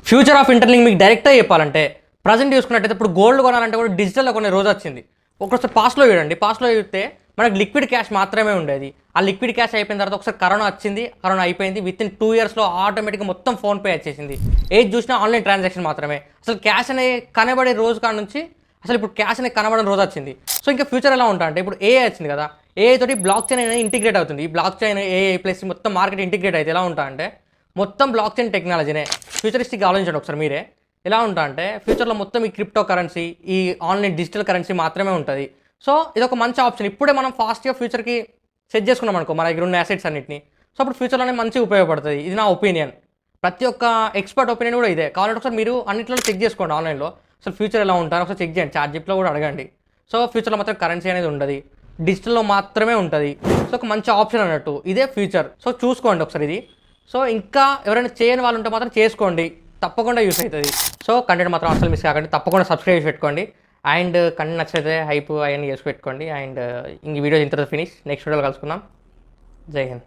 Future of interlink మీకు డైరెక్ట్గా చెప్పాలంటే ప్రజెంట్ చూసుకున్నట్టయితే ఇప్పుడు గోల్డ్ కొనాలంటే కూడా డిజిటల్లో కొన్ని రోజు వచ్చింది. ఒకసారి పాస్ట్లో చూడండి, పాస్ట్లో చూస్తే మనకు లిక్విడ్ క్యాష్ మాత్రమే ఉండేది. ఆ లిక్విడ్ క్యాష్ అయిపోయిన తర్వాత ఒకసారి కరోనా వచ్చింది, కరోనా అయిపోయింది. విత్ ఇన్ 2 ఇయర్స్లో ఆటోమేటిక్గా మొత్తం ఫోన్పే వచ్చేసింది. ఏది చూసినా ఆన్లైన్ ట్రాన్సాక్షన్ మాత్రమే. అసలు క్యాష్ అనే కనబడే రోజు కాడ నుంచి అసలు ఇప్పుడు క్యాష్ అనే కనబడిన రోజు వచ్చింది. సో ఇంకా ఫ్యూచర్ ఎలా ఉంటా అంటే ఇప్పుడు ఏఐ వచ్చింది కదా, ఏఐ తోటి బ్లాక్ చైన్ అనేది ఇంటిగ్రేట్ అవుతుంది. ఈ బ్లాక్ చైన్ ఏఐ ప్లస్ మొత్తం మార్కెట్ ఇంటిగ్రేట్ అయితే ఎలా ఉంటా అంటే మొత్తం బ్లాక్ చైన్ టెక్నాలజీనే. ఫ్యూచరిస్టిక్ ఆలోచించండి ఒకసారి మీరే. ఎలా ఉంటా అంటే ఫ్యూచర్లో మొత్తం ఈ క్రిప్టో కరెన్సీ, ఈ ఆన్లైన్ డిజిటల్ కరెన్సీ మాత్రమే ఉంటుంది. సో ఇది ఒక మంచి ఆప్షన్. ఇప్పుడే మనం ఫాస్ట్గా ఫ్యూచర్కి సెట్ చేసుకున్నాం అనుకో మన దగ్గర ఉన్న అసెట్స్ అన్నింటినీ. సో అప్పుడు ఫ్యూచర్లోనే మంచిగా ఉపయోగపడుతుంది. ఇది నా ఒపీనియన్. ప్రతి ఒక్క ఎక్స్పర్ట్ ఒపీనియన్ కూడా ఇదే. కావాలంటే ఒకసారి మీరు అన్నింటిలో చెక్ చేసుకోండి ఆన్లైన్లో. అసలు ఫ్యూచర్ ఎలా ఉంటారో ఒకసారి చెక్ చేయండి, చాట్‌జిపిటిలో కూడా అడగండి. సో ఫ్యూచర్లో మాత్రం కరెన్సీ అనేది ఉండదు, డిజిటల్లో మాత్రమే ఉంటుంది. సో ఒక మంచి ఆప్షన్ అన్నట్టు ఇదే ఫ్యూచర్. సో చూసుకోండి ఒకసారి ఇది. సో ఇంకా ఎవరైనా చేయని వాళ్ళు ఉంటే మాత్రం చేసుకోండి, తప్పకుండా యూస్ అవుతుంది. సో కంటెంట్ మాత్రం అసలు మిస్ కాకండి, తప్పకుండా సబ్స్క్రైబ్ చేసి పెట్టుకోండి. అండ్ కంటెంట్ నచ్చితే హైప్ అవన్నీ చేసి పెట్టుకోండి. అండ్ ఇంక వీడియో ఇంత ఫినిష్, నెక్స్ట్ వీడియోలో కలుసుకుందాం. జై హింద్.